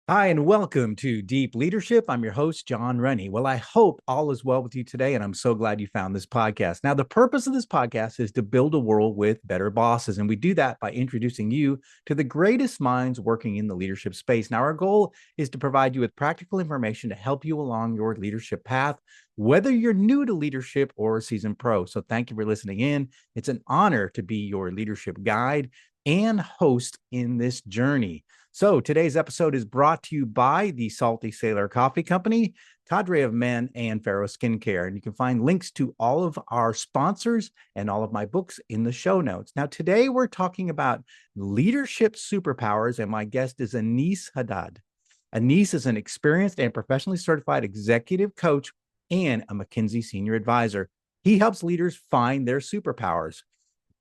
Hi, and welcome to Deep Leadership. I'm your host, John Rennie. Well, I hope all is well with you today, and I'm so glad you found this podcast. Now, the purpose of this podcast is to build a world with better bosses, and we do that by introducing you to the greatest minds working in the leadership space. Now, our goal is to provide you with practical information to help you along your leadership path, whether you're new to leadership or a seasoned pro. So thank you for listening in. It's an honor to be your leadership guide and host in this journey. So today's episode is brought to you by the Salty Sailor Coffee Company, Cadre of Men, and Pharaoh Skincare. And you can find links to all of our sponsors and all of my books in the show notes. Now, today we're talking about leadership superpowers, and my guest is Aneace Haddad. Aneace is an experienced and professionally certified executive coach and a McKinsey senior advisor. He helps leaders find their superpowers.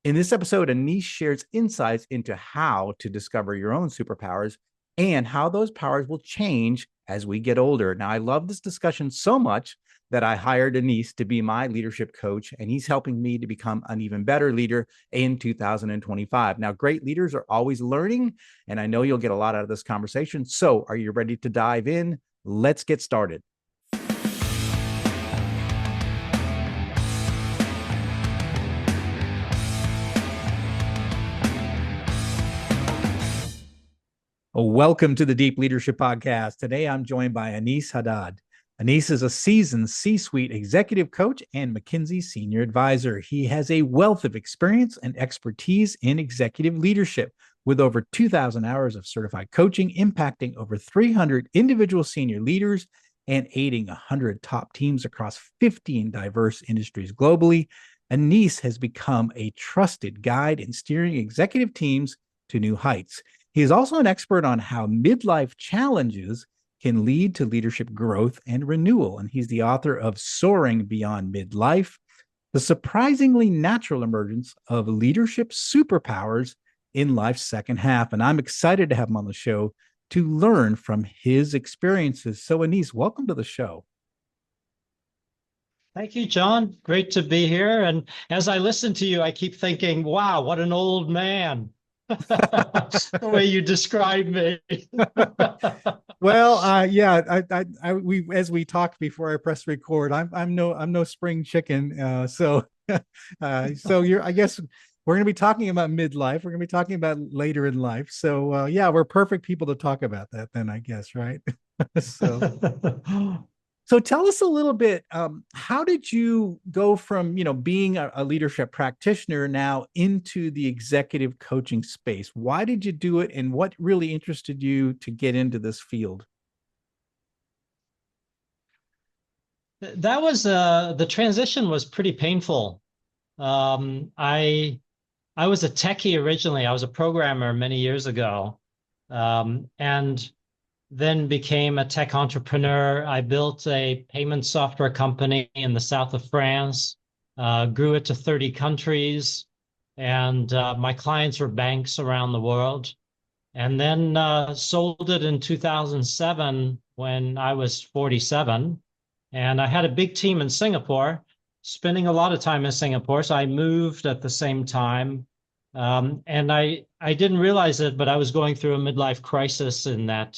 In this episode, Aneace shares insights into how to discover your own superpowers and how those powers will change as we get older. Now, I love this discussion so much that I hired Aneace to be my leadership coach, and he's helping me to become an even better leader in 2025. Now, great leaders are always learning, and I know you'll get a lot out of this conversation. So, are you ready to dive in? Let's get started. Welcome to the Deep Leadership Podcast. Today, I'm joined by Aneace Haddad. Aneace is a seasoned C-suite executive coach and McKinsey senior advisor. He has a wealth of experience and expertise in executive leadership, with over 2,000 hours of certified coaching, impacting over 300 individual senior leaders and aiding 100 top teams across 15 diverse industries globally. Aneace has become a trusted guide in steering executive teams to new heights. He is also an expert on how midlife challenges can lead to leadership growth and renewal. And he's the author of Soaring Beyond Midlife, the surprisingly natural emergence of leadership superpowers in life's second half. And I'm excited to have him on the show to learn from his experiences. So, Aneace, welcome to the show. Thank you, John. Great to be here. And as I listen to you, I keep thinking, wow, what an old man. The way you describe me. Well, yeah, we as we talked before I press record, I'm no spring chicken. So I guess we're going to be talking about midlife. We're going to be talking about later in life. So yeah, we're perfect people to talk about that then, I guess, right? So so tell us a little bit. How did you go from being a leadership practitioner now into the executive coaching space? Why did you do it, and what really interested you to get into this field? That was the transition was pretty painful. I was a techie originally. I was a programmer many years ago, and then became a tech entrepreneur. I built a payment software company in the south of France, grew it to 30 countries, and my clients were banks around the world. And then sold it in 2007 when I was 47. And I had a big team in Singapore, spending a lot of time in Singapore. So I moved at the same time. And I didn't realize it, but I was going through a midlife crisis in that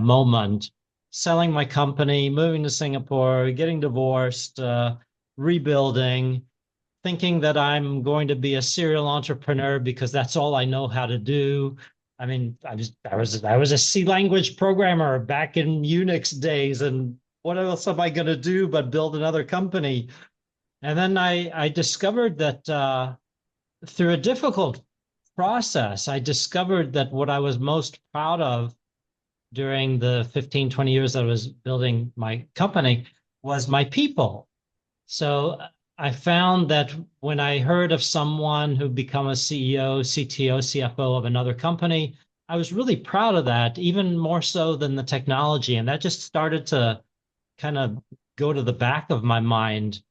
moment, selling my company, moving to Singapore, getting divorced, rebuilding, thinking that I'm going to be a serial entrepreneur because that's all I know how to do. I mean, I was a C language programmer back in Unix days, and what else am I going to do but build another company? And then I discovered that through a difficult process, I discovered that what I was most proud of during the 15, 20 years that I was building my company was my people. So I found that when I heard of someone who become a CEO, CTO, CFO of another company, I was really proud of that, even more so than the technology. And that just started to kind of go to the back of my mind.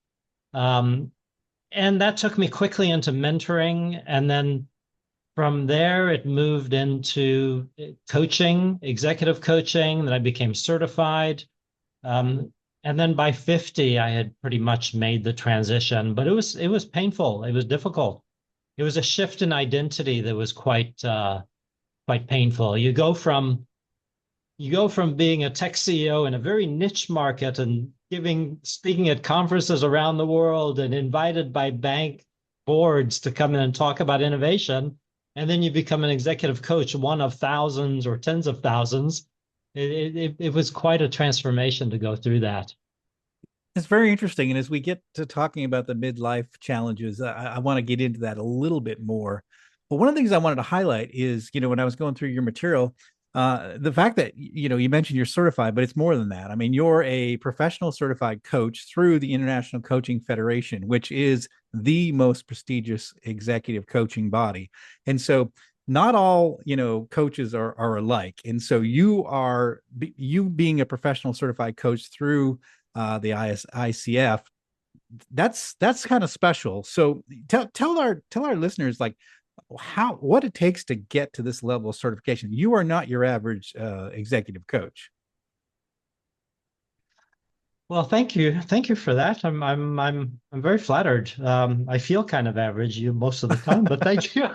And that took me quickly into mentoring. And then from there, it moved into coaching, executive coaching. Then I became certified. And then by 50, I had pretty much made the transition, but it was painful. It was difficult. It was a shift in identity that was quite painful. You go from you go from being a tech CEO in a very niche market and speaking at conferences around the world and invited by bank boards to come in and talk about innovation. And then you become an executive coach, one of thousands or tens of thousands. It was quite a transformation to go through that. It's very interesting. And as we get to talking about the midlife challenges, I want to get into that a little bit more. But one of the things I wanted to highlight is, when I was going through your material, the fact that, you mentioned you're certified, but it's more than that. I mean, you're a professional certified coach through the International Coaching Federation, which is the most prestigious executive coaching body. And so not all, coaches are alike. And so you being a professional certified coach through the ICF, that's kind of special. So tell our listeners like what it takes to get to this level of certification. You are not your average executive coach. Well, thank you for that. I'm very flattered. I feel kind of average you most of the time, but thank you.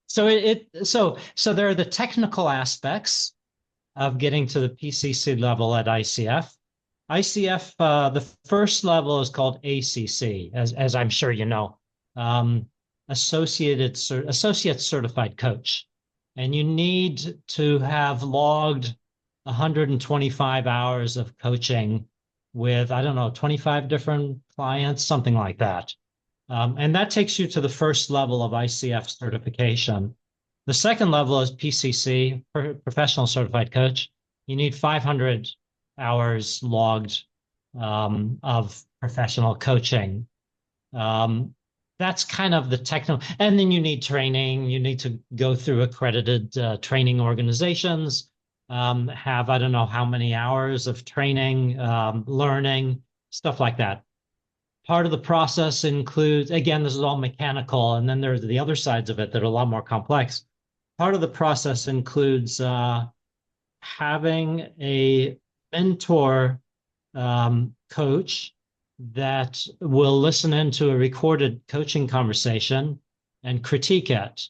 So there are the technical aspects of getting to the PCC level at ICF. ICF, the first level is called ACC, as I'm sure you know, Associate Certified Coach. And you need to have logged 125 hours of coaching with, I don't know, 25 different clients, something like that. And that takes you to the first level of ICF certification. The second level is PCC, Professional Certified Coach. You need 500 hours logged of professional coaching. That's kind of the technical, and then you need training. You need to go through accredited training organizations, have, I don't know how many hours of training, learning, stuff like that. Part of the process includes, again, this is all mechanical, and then there's the other sides of it that are a lot more complex. Part of the process includes having a mentor coach that will listen into a recorded coaching conversation and critique it.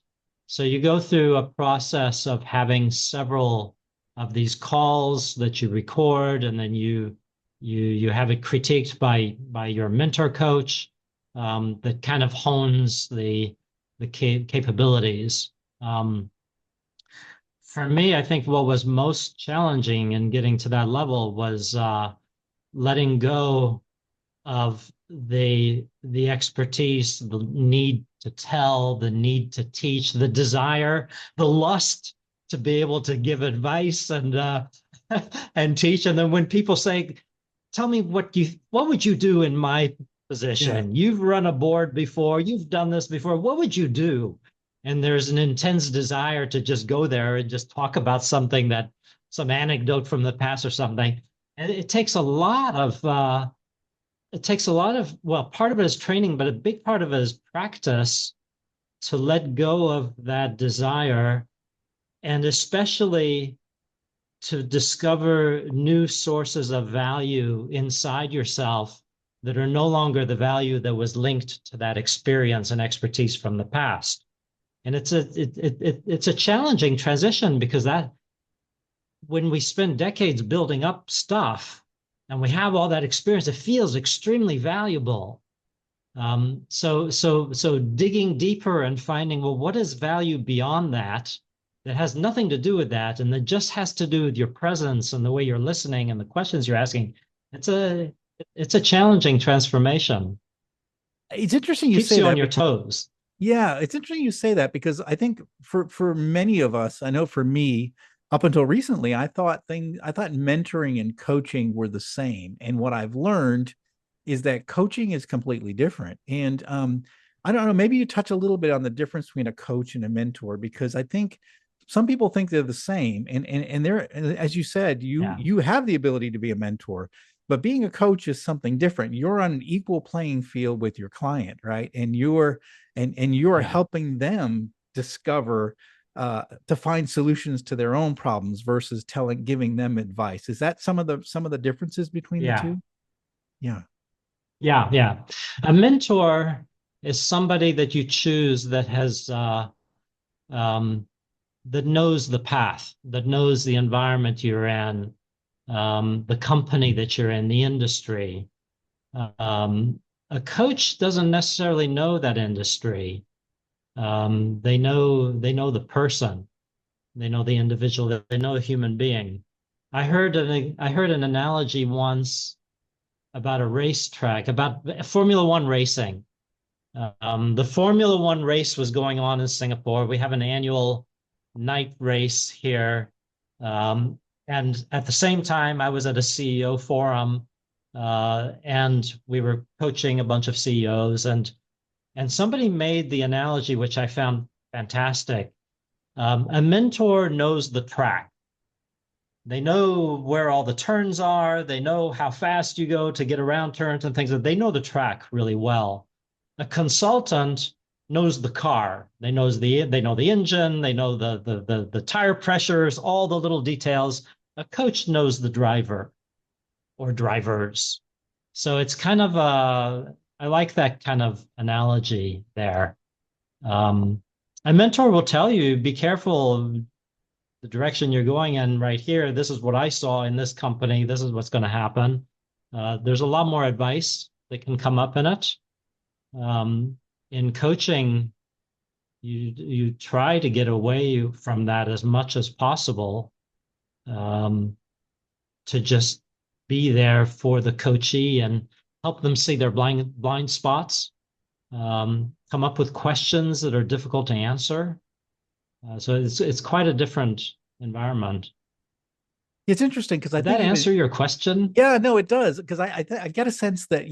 So you go through a process of having several of these calls that you record, and then you have it critiqued by your mentor coach that kind of hones the capabilities. For me, I think what was most challenging in getting to that level was letting go of the expertise, the need to tell, the need to teach, the desire, the lust to be able to give advice and and teach. And then when people say, "Tell me what would you do in my position? You've run a board before, you've done this before. What would you do?" And there's an intense desire to just go there and just talk about some anecdote from the past or something. And it takes a lot of well, part of it is training, but a big part of it is practice to let go of that desire, and especially to discover new sources of value inside yourself that are no longer the value that was linked to that experience and expertise from the past. And it's a challenging transition, because that when we spend decades building up stuff and we have all that experience, it feels extremely valuable. So digging deeper and finding, well, what is value beyond that has nothing to do with that, and that just has to do with your presence and the way you're listening and the questions you're asking. It's a challenging transformation. It's interesting you Keeps say you that on your toes. Yeah, it's interesting you say that, because I think for many of us, I know for me, up until recently, I thought mentoring and coaching were the same. And what I've learned is that coaching is completely different. And I don't know, maybe you touch a little bit on the difference between a coach and a mentor, because I think some people think they're the same. And they're, as you said, you have the ability to be a mentor. But being a coach is something different. You're on an equal playing field with your client, right? And you're helping them discover to find solutions to their own problems versus giving them advice. Is that some of the differences between the two? Yeah. Yeah. A mentor is somebody that you choose that has um, that knows the path, that knows the environment you're in, the company that you're in, the industry. Um, a coach doesn't necessarily know that industry. They know the person, they know the individual, they know the human being. I heard an analogy once about a racetrack, about Formula One racing. The Formula One race was going on in Singapore. We have an annual night race here. Um, and at the same time, I was at a CEO forum, and we were coaching a bunch of CEOs, and somebody made the analogy, which I found fantastic. A mentor knows the track. They know where all the turns are. They know how fast you go to get around turns and things. They know the track really well. A consultant knows the car. They know the engine. They know the tire pressures, all the little details. A coach knows the driver or drivers. So it's kind of I like that kind of analogy there. Um, a mentor will tell you, be careful the direction you're going in right here. This is what I saw in this company. This is what's going to happen. There's a lot more advice that can come up in it. In coaching, you try to get away from that as much as possible, um, to just be there for the coachee and help them see their blind spots, come up with questions that are difficult to answer. So it's quite a different environment. It's interesting because I Did think that even answer your question? yeah, no, it does because I get a sense that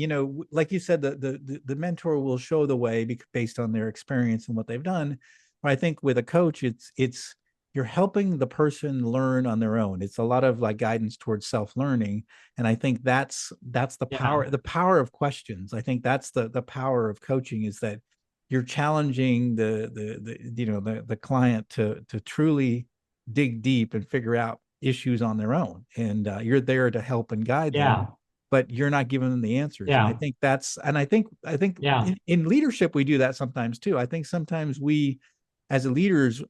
like you said, the mentor will show the way based on their experience and what they've done. But I think with a coach, it's you're helping the person learn on their own. It's a lot of like guidance towards self-learning, and I think that's Yeah, the power of questions. I think that's the power of coaching is that you're challenging the client to truly dig deep and figure out issues on their own, and you're there to help and guide them, yeah, but you're not giving them the answers. And I yeah, think that's and I think yeah, in leadership we do that sometimes too. I think sometimes we as leaders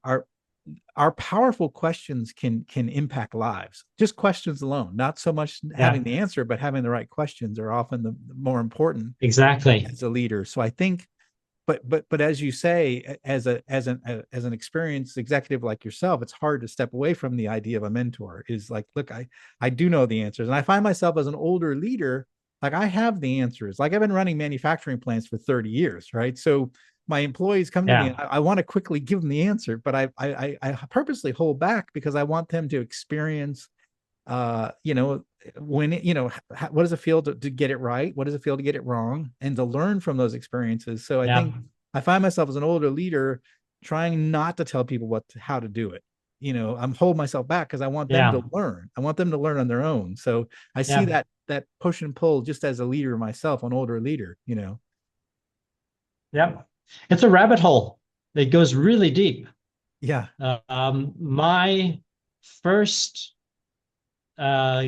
our powerful questions can impact lives, just questions alone, not so much having yeah, the answer, but having the right questions are often the more important exactly. as a leader. So I think but as you say, as an experienced executive like yourself, it's hard to step away from the idea of a mentor. Is like, look, I do know the answers, and I find myself as an older leader, like I have the answers. Like I've been running manufacturing plants for 30 years, right? So my employees come to me, and Yeah, I want to quickly give them the answer, but I purposely hold back because I want them to experience when what does it feel to get it right, what does it feel to get it wrong, and to learn from those experiences. So I yeah, think I find myself as an older leader trying not to tell people how to do it. I'm holding myself back because I want them yeah, to learn. I want them to learn on their own. So I see yeah, that push and pull just as a leader myself, an older leader. yeah. It's a rabbit hole. It goes really deep. Yeah. My first uh,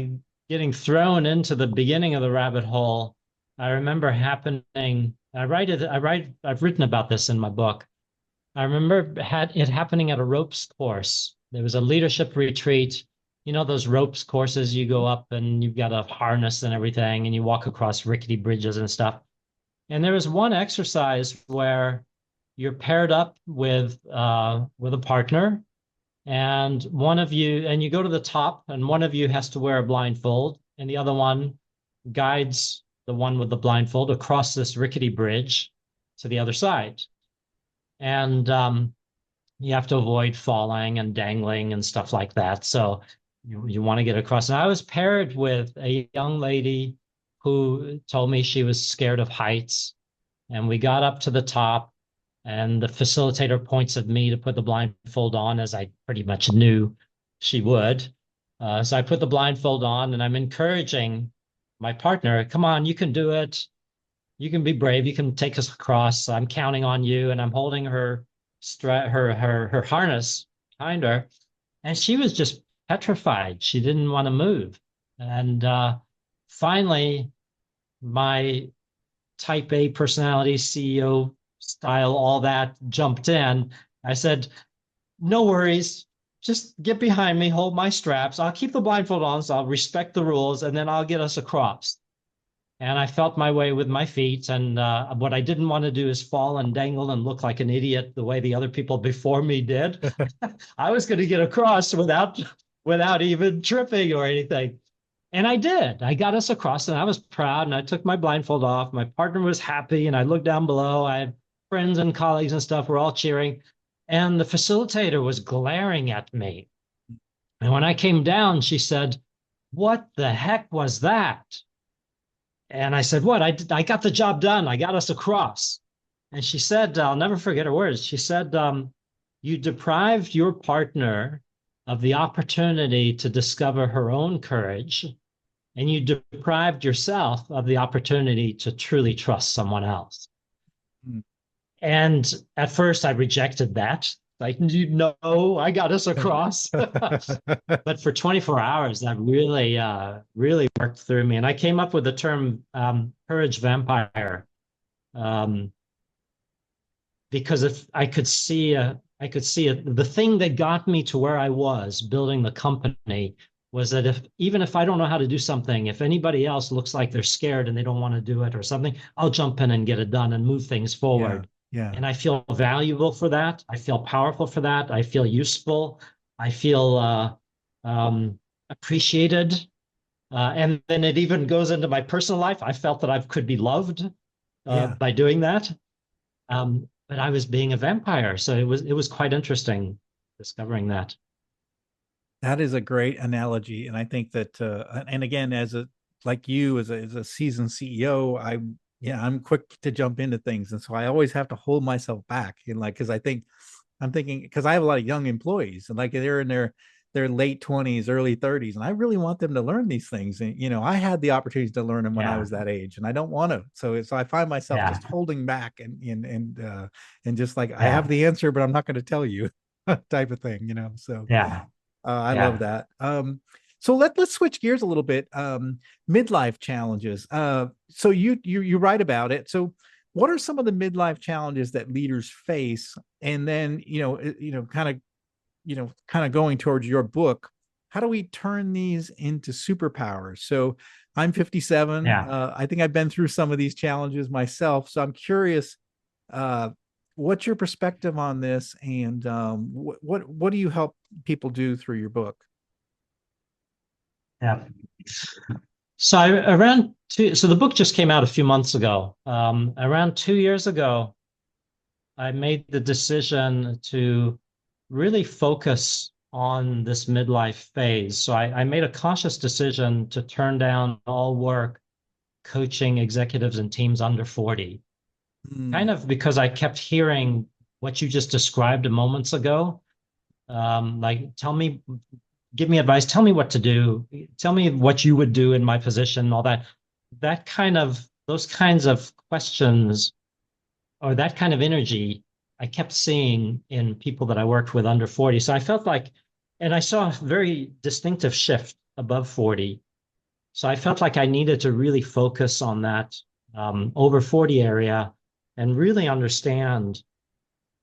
getting thrown into the beginning of the rabbit hole, I remember happening. I've written about this in my book. I remember had it happening at a ropes course. There was a leadership retreat. You know those ropes courses you go up and you've got a harness and everything, and you walk across rickety bridges and stuff. And there was one exercise where you're paired up with a partner, and you go to the top, and one of you has to wear a blindfold, and the other one guides the one with the blindfold across this rickety bridge to the other side. And you have to avoid falling and dangling and stuff like that. So you want to get across. And I was paired with a young lady who told me she was scared of heights. And we got up to the top, and the facilitator points at me to put the blindfold on, as I pretty much knew she would. So I put the blindfold on, and I'm encouraging my partner, come on, you can do it. You can be brave. You can take us across. I'm counting on you. And I'm holding her harness behind her. And she was just petrified. She didn't want to move. And finally, my type A personality, CEO style, all that jumped in. I said, no worries. Just get behind me, hold my straps. I'll keep the blindfold on, so I'll respect the rules, and then I'll get us across. And I felt my way with my feet. And what I didn't want to do is fall and dangle and look like an idiot the way the other people before me did. I was going to get across without even tripping or anything. And I did. I got us across, and I was proud. And I took my blindfold off. My partner was happy, and I looked down below. I had friends and colleagues and stuff were all cheering. And the facilitator was glaring at me. And when I came down, she said, "What the heck was that?" And I said, "What? I got the job done. I got us across." And she said, I'll never forget her words. She said, "You deprived your partner of the opportunity to discover her own courage, and you deprived yourself of the opportunity to truly trust someone else." Mm. And at first I rejected that. Like, you know, I got us across. But for 24 hours, that really worked through me. And I came up with the term courage vampire, because if I could see the thing that got me to where I was building the company was that even if I don't know how to do something, if anybody else looks like they're scared and they don't want to do it or something, I'll jump in and get it done and move things forward. Yeah. And I feel valuable for that. I feel powerful for that. I feel useful. I feel appreciated. And then it even goes into my personal life. I felt that I could be loved by doing that. But I was being a vampire. So it was quite interesting discovering that. That is a great analogy. And I think that, and again, like you, as a seasoned CEO, I'm quick to jump into things. And so I always have to hold myself back. And like, cause I'm thinking, cause I have a lot of young employees, and like they're in their late 20s, early 30s. And I really want them to learn these things. And, I had the opportunities to learn them when I was that age, and I don't want to. So I find myself just holding back and just like, I have the answer, but I'm not going to tell you type of thing, So I love that. So let's switch gears a little bit. Midlife challenges. So you write about it. So what are some of the midlife challenges that leaders face? And then, kind of going towards your book, how do we turn these into superpowers? So I'm 57. I think I've been through some of these challenges myself. So I'm curious, what's your perspective on this? And what do you help people do through your book? Yeah. So the book just came out a few months ago. Around 2 years ago, I made the decision to really focus on this midlife phase. So I made a conscious decision to turn down all work coaching executives and teams under 40, kind of because I kept hearing what you just described a moments ago. Like, give me advice, tell me what to do, tell me what you would do in my position, all that. Those kinds of questions or that kind of energy I kept seeing in people that I worked with under 40. So I felt like, and I saw a very distinctive shift above 40. So I felt like I needed to really focus on that over 40 area and really understand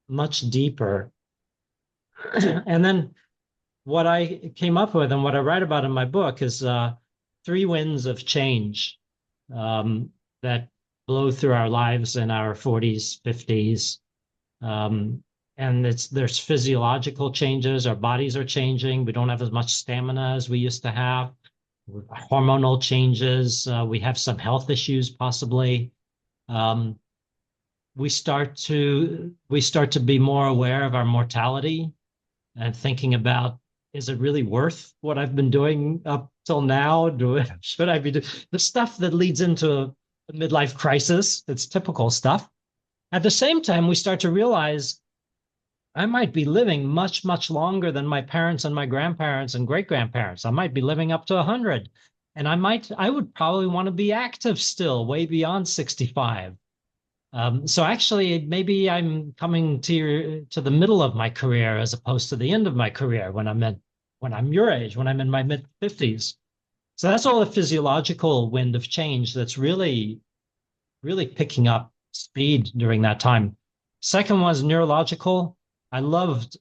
much deeper. And then what I came up with and what I write about in my book is 3 winds of change that blow through our lives in our 40s, 50s. And there's physiological changes. Our bodies are changing. We don't have as much stamina as we used to have. Hormonal changes. We have some health issues possibly. We start to be more aware of our mortality and thinking about, is it really worth what I've been doing up till now? Should I be doing the stuff that leads into a midlife crisis? It's typical stuff. At the same time, we start to realize I might be living much, much longer than my parents and my grandparents and great-grandparents. I might be living up to 100. And I would probably want to be active still, way beyond 65. So actually, maybe I'm coming to the middle of my career as opposed to the end of my career when I'm your age, when I'm in my mid 50s. So that's all the physiological wind of change that's really, really picking up speed during that time. Second one is neurological. I loved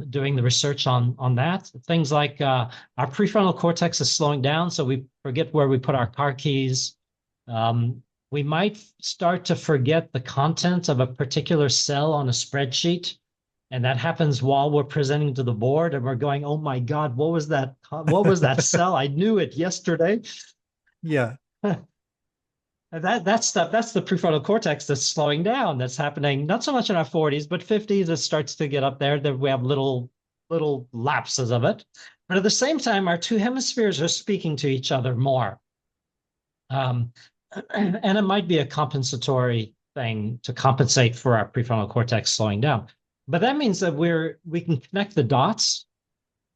doing the research on that. Things like our prefrontal cortex is slowing down, so we forget where we put our car keys. We might start to forget the content of a particular cell on a spreadsheet. And that happens while we're presenting to the board and we're going, oh my God, what was that? What was that cell? I knew it yesterday. Yeah. That stuff, that's the prefrontal cortex that's slowing down. That's happening not so much in our 40s, but 50s, it starts to get up there. That we have little lapses of it. But at the same time, our two hemispheres are speaking to each other more. And it might be a compensatory thing to compensate for our prefrontal cortex slowing down. But that means that we can connect the dots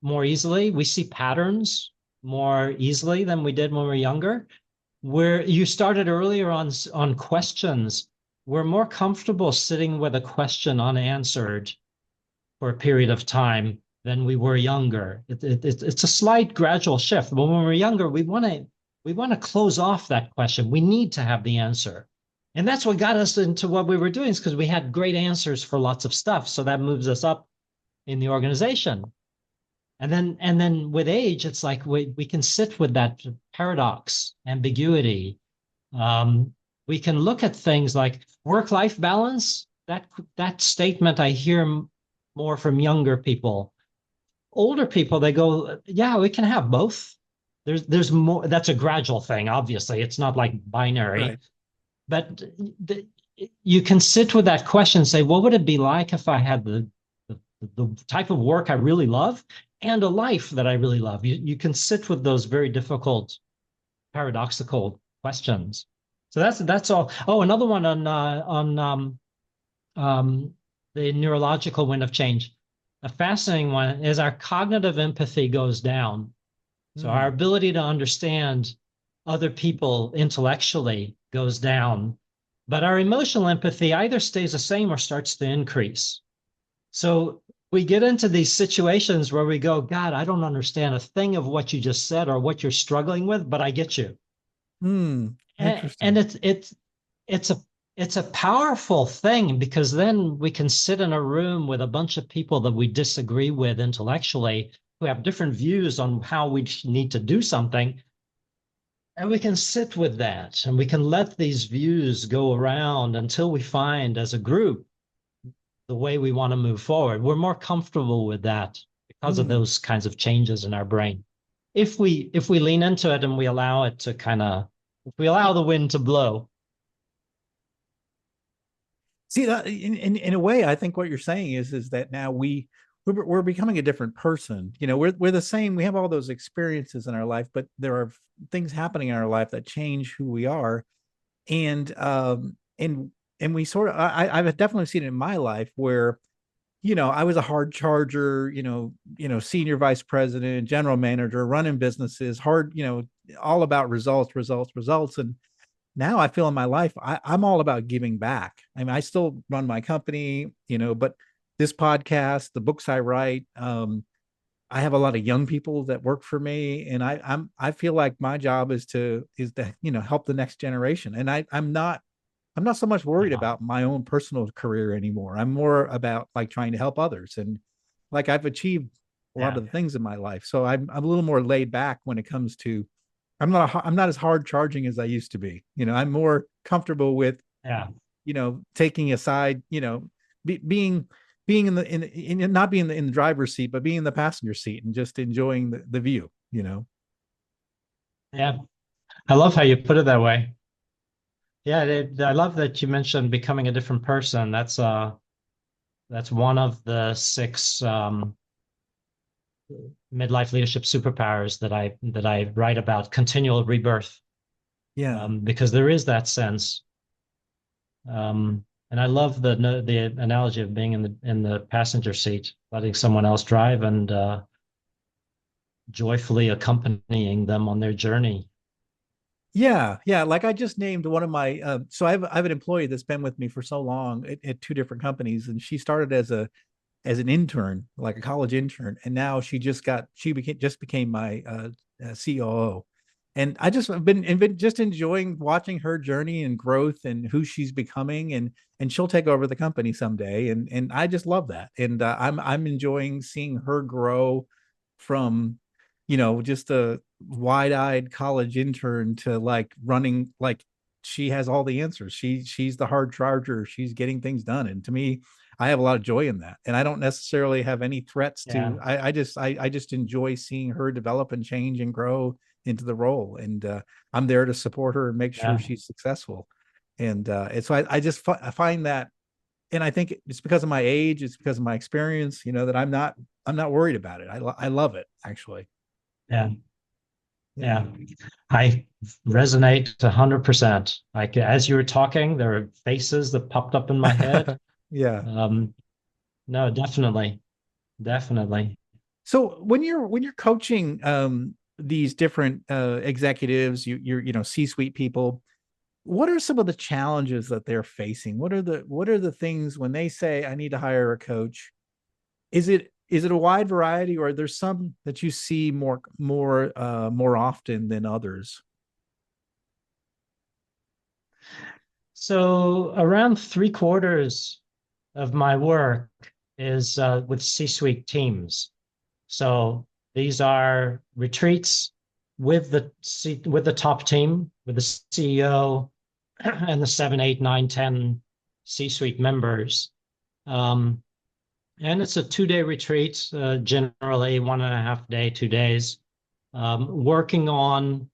more easily. We see patterns more easily than we did when we were younger. Where you started earlier on questions, we're more comfortable sitting with a question unanswered for a period of time than we were younger. It's a slight gradual shift. But when we're younger, we want to close off that question. We need to have the answer. And that's what got us into what we were doing, is because we had great answers for lots of stuff. So that moves us up in the organization. And then with age, it's like we can sit with that paradox, ambiguity. We can look at things like work-life balance. That statement I hear more from younger people. Older people, they go, yeah, we can have both. There's more. That's a gradual thing, obviously. It's not like binary. Right. But you can sit with that question and say, what would it be like if I had the type of work I really love and a life that I really love? You can sit with those very difficult, paradoxical questions. So that's all. Oh, another one on the neurological wind of change. A fascinating one is our cognitive empathy goes down. So our ability to understand other people intellectually goes down, but our emotional empathy either stays the same or starts to increase. So we get into these situations where we go, God, I don't understand a thing of what you just said or what you're struggling with, but I get you. Interesting. And it's a powerful thing, because then we can sit in a room with a bunch of people that we disagree with intellectually, who have different views on how we need to do something. And we can sit with that and we can let these views go around until we find, as a group, the way we want to move forward. We're more comfortable with that because of those kinds of changes in our brain. If we lean into it and we allow it to if we allow the wind to blow. See, in a way, I think what you're saying is that now we're becoming a different person. We're the same. We have all those experiences in our life, but there are things happening in our life that change who we are. And we sort of, I've definitely seen it in my life where, I was a hard charger, senior vice president, general manager, running businesses, hard, all about results. And now I feel in my life, I'm all about giving back. I mean, I still run my company, but this podcast, the books I write, I have a lot of young people that work for me, and I feel like my job is to help the next generation. And I'm not so much worried about my own personal career anymore. I'm more about like trying to help others, and like I've achieved a lot of the things in my life. So I'm a little more laid back when it comes to. I'm not as hard charging as I used to be. I'm more comfortable with taking a side. Being not being in the driver's seat, but being in the passenger seat and just enjoying the view. Yeah, I love how you put it that way. Yeah, I love that you mentioned becoming a different person. That's one of the 6 midlife leadership superpowers that I write about: continual rebirth. Yeah, because there is that sense. And I love the analogy of being in the passenger seat, letting someone else drive and joyfully accompanying them on their journey. Yeah. Like I just named one of my. So I have an employee that's been with me for so long at 2 different companies, and she started as an intern, like a college intern, and now she became my COO. And I've been just enjoying watching her journey and growth and who she's becoming, and she'll take over the company someday, and I just love that. And I'm enjoying seeing her grow from, just a wide-eyed college intern to like running, like she has all the answers. She's the hard charger. She's getting things done. And to me, I have a lot of joy in that. And I don't necessarily have any threats Yeah, to, I just enjoy seeing her develop and change and grow into the role. And I'm there to support her and make sure yeah, she's successful. And so I find that, and I think it's because of my age, it's because of my experience, that I'm not worried about it. I love it, actually. yeah, Yeah. yeah. I resonate 100%. Like as you were talking, there are faces that popped up in my head. Yeah. Um, no, definitely, definitely. So when you're coaching these different executives, you're C-suite people, what are some of the challenges that they're facing? What are the things when they say I need to hire a coach? Is it a wide variety, or there's some that you see more often than others? So around 3/4 of my work is with C-suite teams. So these are retreats with the top team, with the CEO and the 7, 8, 9, 10 C-suite members. Um, and it's a 2-day retreat, generally 1.5 day, 2 days, working on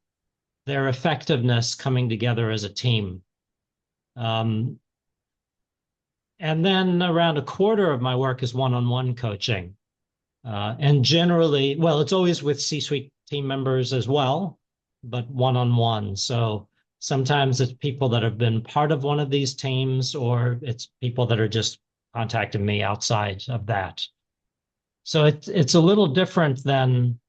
their effectiveness coming together as a team. Um, and then around 1/4 of my work is one-on-one coaching. And generally, well, it's always with C-suite team members as well, but one-on-one. So sometimes it's people that have been part of one of these teams, or it's people that are just contacting me outside of that. So it's a little different than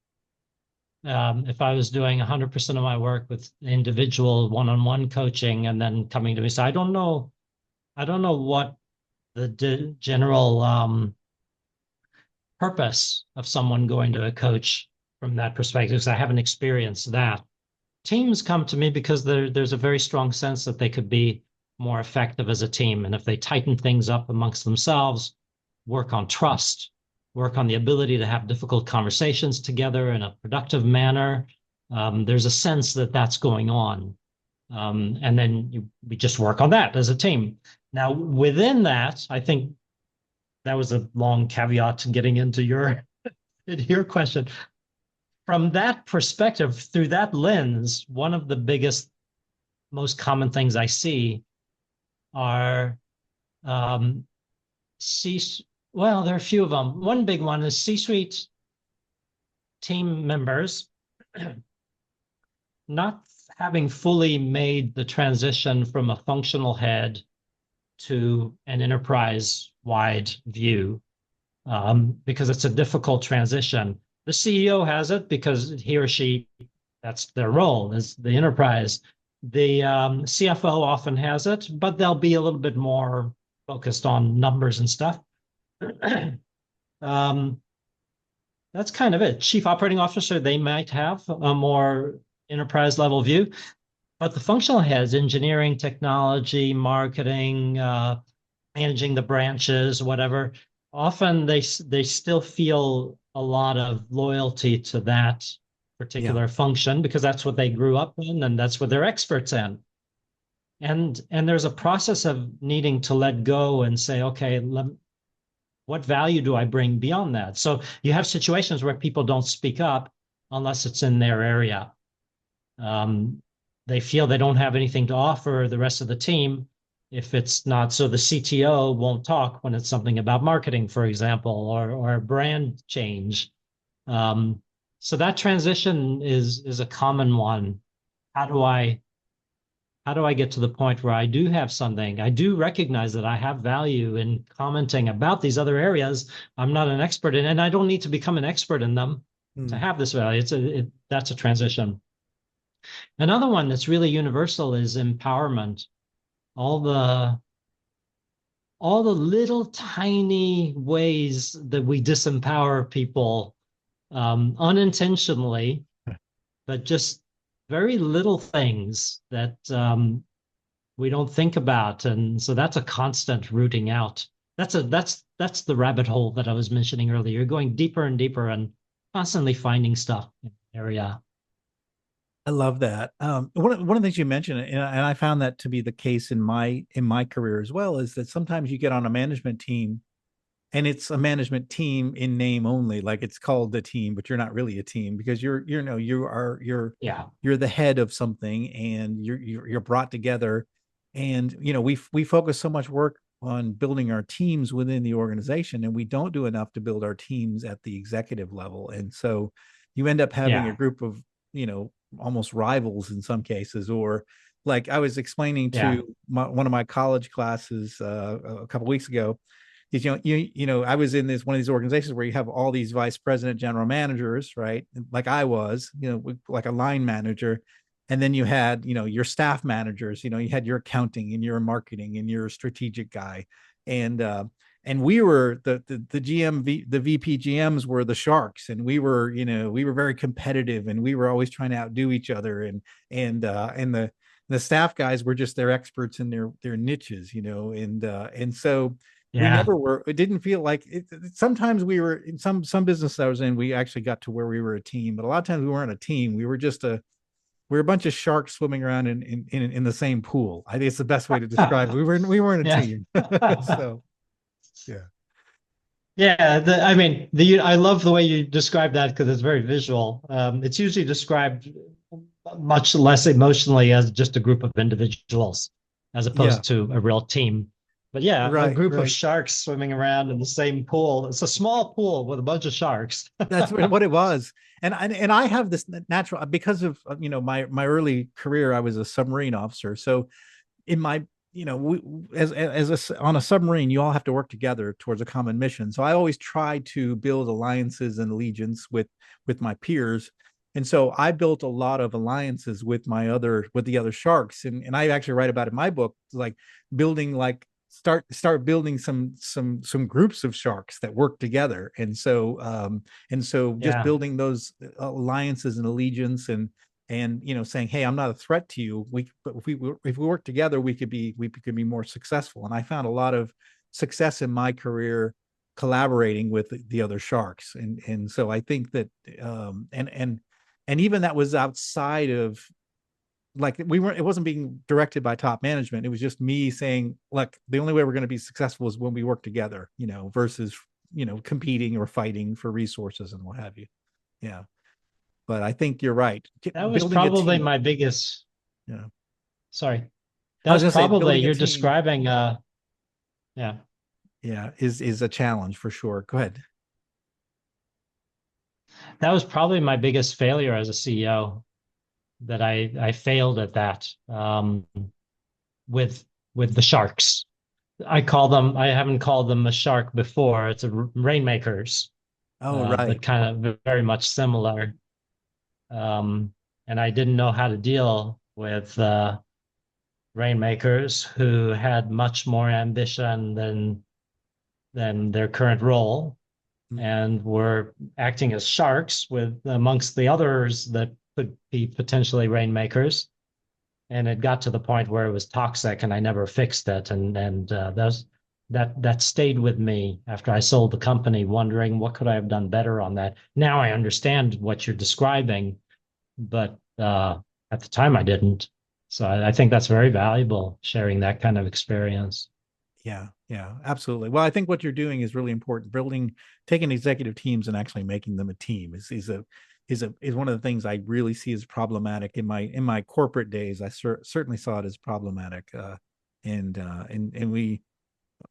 if I was doing 100% of my work with individual one-on-one coaching and then coming to me. So I don't know what the general purpose of someone going to a coach from that perspective, because I haven't experienced that. Teams come to me because there's a very strong sense that they could be more effective as a team. And if they tighten things up amongst themselves, work on trust, work on the ability to have difficult conversations together in a productive manner, there's a sense that that's going on. And then we just work on that as a team. Now, within that, I think that was a long caveat to getting into your question. From that perspective, through that lens, one of the biggest, most common things I see are um, C. Well, there are a few of them. One big one is C-suite team members not having fully made the transition from a functional head to an enterprise-wide view, because it's a difficult transition. The CEO has it because he or she, that's their role, is the enterprise. The CFO often has it, but they'll be a little bit more focused on numbers and stuff. um, that's kind of it. Chief operating officer, they might have a more enterprise level view, but the functional heads, engineering, technology, marketing, managing the branches, whatever, often they still feel a lot of loyalty to that Yeah. particular function because that's what they grew up in and that's what they're experts in. And there's a process of needing to let go and say, okay, what value do I bring beyond that? So you have situations where people don't speak up unless it's in their area. Um, they feel they don't have anything to offer the rest of the team if it's not. So the CTO won't talk when it's something about marketing, for example, or brand change. Um, so that transition is a common one. How do I how do I get to the point where I do have something? I do recognize that I have value in commenting about these other areas. I'm not an expert in, and I don't need to become an expert in them to Mm. have this value. That's a transition. Another one that's really universal is empowerment. All the all the little tiny ways that we disempower people unintentionally, but just very little things that we don't think about, and so that's a constant rooting out. That's the rabbit hole that I was mentioning earlier. You're going deeper and deeper and constantly finding stuff in the area. I love that. One of the things you mentioned, and I found that to be the case in my career as well, is that sometimes you get on a management team, and it's a management team in name only, like it's called the team, but you're not really a team because Yeah, you're the head of something, and you're brought together, and we focus so much work on building our teams within the organization, and we don't do enough to build our teams at the executive level, and so you end up having a yeah, group of almost rivals in some cases, or like I was explaining yeah, to one of my college classes a couple weeks ago is I was in this one of these organizations where you have all these vice president general managers, right? Like I was, like a line manager, and then you had your staff managers, you had your accounting and your marketing and your strategic guy, and we were the the VP GMs were the sharks, and we were very competitive, and we were always trying to outdo each other, and the staff guys were just their experts in their niches, and so we yeah. never were. It didn't feel like it. Sometimes we were in some business I was in, we actually got to where we were a team, but a lot of times we weren't a team. We were a bunch of sharks swimming around in the same pool. I think it's the best way to describe it. We weren't a Yeah. team. So yeah. Yeah, I love the way you describe that because it's very visual. It's usually described much less emotionally as just a group of individuals as Yeah. opposed to a real team. But yeah, a Right. group of Right. sharks swimming around in the same pool. It's a small pool with a bunch of sharks. That's what it was. And I have this natural, because of my early career. I was a submarine officer, so in my on a submarine, you all have to work together towards a common mission. So I always try to build alliances and allegiance with my peers, and so I built a lot of alliances with the other sharks, and I actually write about it in my book, like building, like start building some groups of sharks that work together, and so just Yeah, building those alliances and allegiance, and saying, hey, I'm not a threat to you, but if we work together, we could be more successful. And I found a lot of success in my career collaborating with the other sharks, and so I think that and even that was outside of, like, it wasn't being directed by top management. It was just me saying, look, the only way we're going to be successful is when we work together, versus competing or fighting for resources and what have you. Yeah. But I think you're right. that was Building a probably team. my biggest. Yeah. Sorry, I that was was gonna say probably building a you're team, describing. Yeah, yeah, is a challenge for sure. Go ahead. that was probably my biggest failure as a CEO. That I failed at that with the sharks. I call them. I haven't called them a shark before. It's a rainmakers, Oh, right. but kind of very much similar. Um, and I didn't know how to deal with rainmakers who had much more ambition than their current role Mm. and were acting as sharks with amongst the others that could be potentially rainmakers. And it got to the point where it was toxic, and I never fixed it. And that stayed with me after I sold the company, wondering what could I have done better on that. Now I understand what you're describing, but at the time I didn't. So I think that's very valuable, sharing that kind of experience. Yeah, yeah, absolutely. Well, I think what you're doing is really important. Taking executive teams and actually making them a team is one of the things I really see as problematic in my corporate days. I certainly saw it as problematic, and we,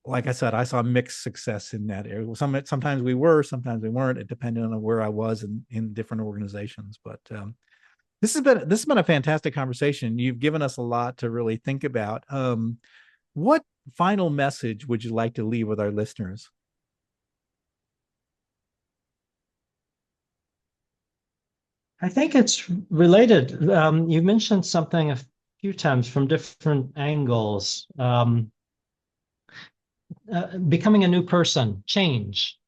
like I said, I saw mixed success in that area. Sometimes we were, sometimes we weren't. It depended on where I was in different organizations. But this has been a fantastic conversation. You've given us a lot to really think about. What final message would you like to leave with our listeners? I think it's related. You mentioned something a few times from different angles. Becoming a new person, change.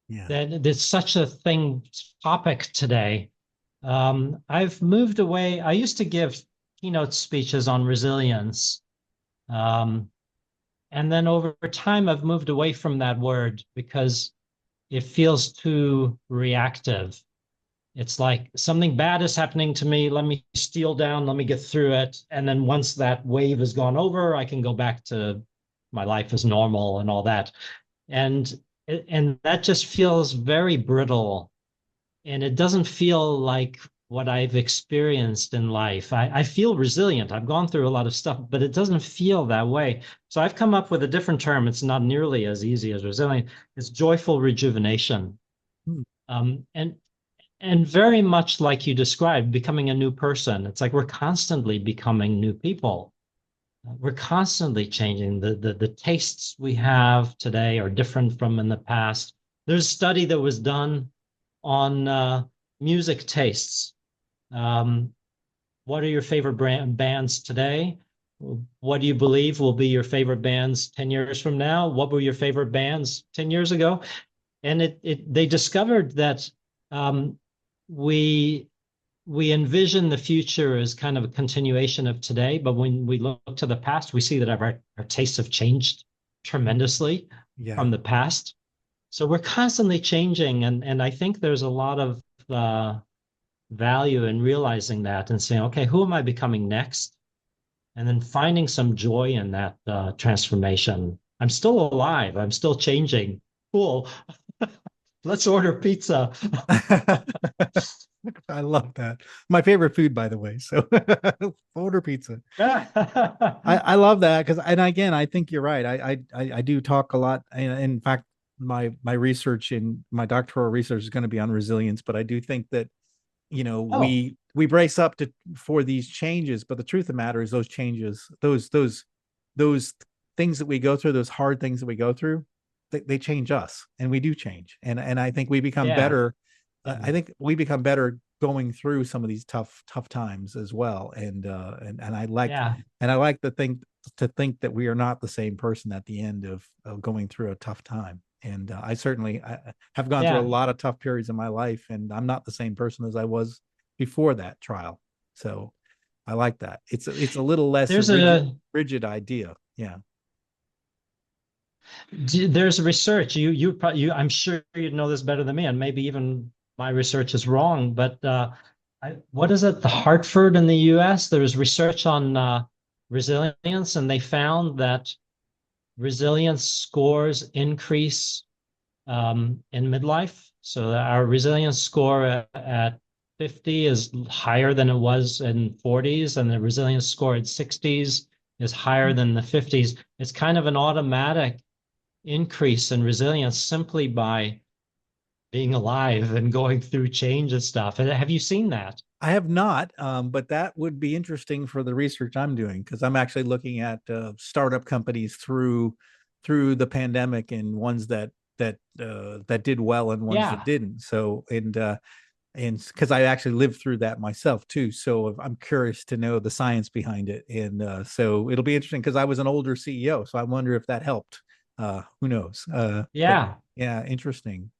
Yeah. That there's such a thing topic today, I've moved away. I used to give keynote speeches on resilience. Um, and then over time, I've moved away from that word because it feels too reactive. It's like something bad is happening to me. Let me steal down, let me get through it. And then once that wave has gone over, I can go back to my life as normal and all that. And and that just feels very brittle, and it doesn't feel like what I've experienced in life. I feel resilient. I've gone through a lot of stuff, but it doesn't feel that way. So I've come up with a different term. It's not nearly as easy as resilient. It's joyful rejuvenation. Hmm. Um, and and very much like you described, becoming a new person. It's like we're constantly becoming new people. We're constantly changing. The tastes we have today are different from in the past. There's a study that was done on music tastes. Um, what are your favorite bands today? What do you believe will be your favorite bands 10 years from now? What were your favorite bands 10 years ago? And they discovered that um, we we envision the future as kind of a continuation of today, but when we look to the past, we see that our tastes have changed tremendously Yeah. from the past. So we're constantly changing, and I think there's a lot of value in realizing that and saying, okay, who am I becoming next? And then finding some joy in that transformation. I'm still alive. I'm still changing. Cool. Let's order pizza. I love that. My favorite food, by the way. So order pizza. I love that because, and again, I think you're right. I do talk a lot. In fact, my research in my doctoral research is going to be on resilience, but I do think that Oh, we brace up to for these changes, but the truth of the matter is those changes, those things that we go through, those hard things that we go through, they change us, and we do change, and I think we become yeah. better. Yeah. I think we become better going through some of these tough times as well, and Yeah. I like to think that we are not the same person at the end of going through a tough time. And I have gone through a Yeah. lot of tough periods in my life, and I'm not the same person as I was before that trial. So I like that. It's a little less There's a rigid idea. Yeah. there's research. I'm sure you know this better than me, and maybe even my research is wrong. But what is it? The Hartford in the U.S. There was research on resilience, and they found that resilience scores increase in midlife. So our resilience score at 50 is higher than it was in 40s, and the resilience score at 60s is higher than the 50s. It's kind of an automatic increase in resilience simply by being alive and going through change and stuff. Have you seen that? I have not, but that would be interesting for the research I'm doing because I'm actually looking at startup companies through the pandemic and ones that did well and ones that Yeah. didn't. So and because I actually lived through that myself too, so I'm curious to know the science behind it, and so it'll be interesting because I was an older CEO, so I wonder if that helped. Who knows? But Yeah. yeah, interesting.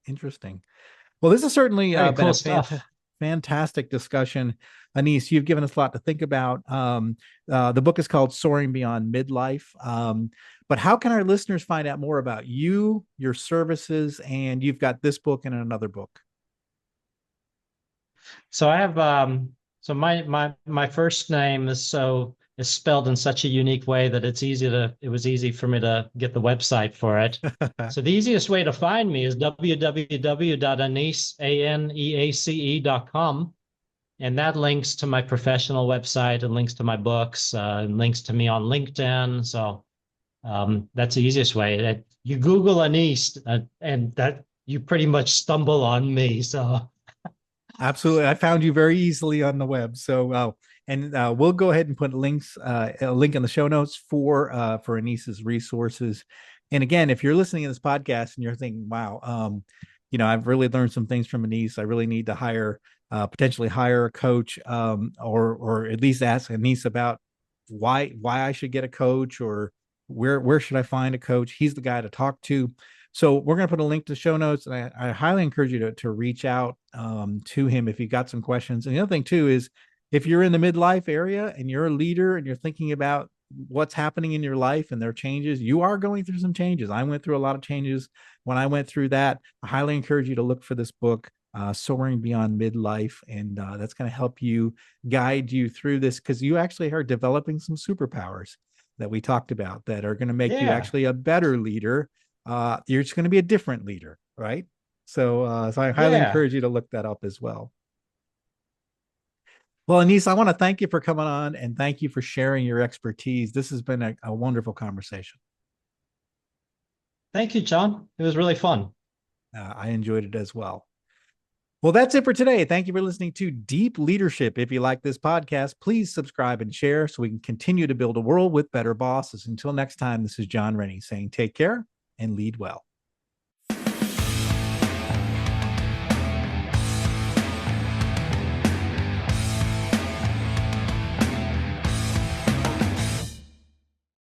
Well, this has certainly Very been cool a stuff. fantastic discussion. Aneace, you've given us a lot to think about. The book is called Soaring Beyond Midlife. But how can our listeners find out more about you, your services, and you've got this book and another book? So I have so my first name is spelled in such a unique way that it was easy for me to get the website for it. So the easiest way to find me is www.aneace.com, and that links to my professional website and links to my books and links to me on LinkedIn. So that's the easiest way. You Google Aneace and that you pretty much stumble on me. So Absolutely. I found you very easily on the web. So, and we'll go ahead and put a link in the show notes for Aneace's resources. And again, if you're listening to this podcast and you're thinking, wow, I've really learned some things from Aneace. I really need to potentially hire a coach, or at least ask Aneace about why I should get a coach, or where should I find a coach? He's the guy to talk to. So we're going to put a link to show notes, and I highly encourage you to reach out to him if you got some questions. And the other thing too is if you're in the midlife area and you're a leader and you're thinking about what's happening in your life and there are changes, you are going through some changes. I went through a lot of changes when I went through that. I highly encourage you to look for this book, Soaring Beyond Midlife. And that's going to help you guide you through this, because you actually are developing some superpowers that we talked about that are going to make you Yeah. actually a better leader. You're just going to be a different leader, right? So I highly Yeah. encourage you to look that up as well. Well, Aneace, I want to thank you for coming on and thank you for sharing your expertise. This has been a wonderful conversation. Thank you, John. It was really fun. I enjoyed it as well. Well, that's it for today. Thank you for listening to Deep Leadership. If you like this podcast, please subscribe and share so we can continue to build a world with better bosses. Until next time, this is John Rennie saying take care and lead well.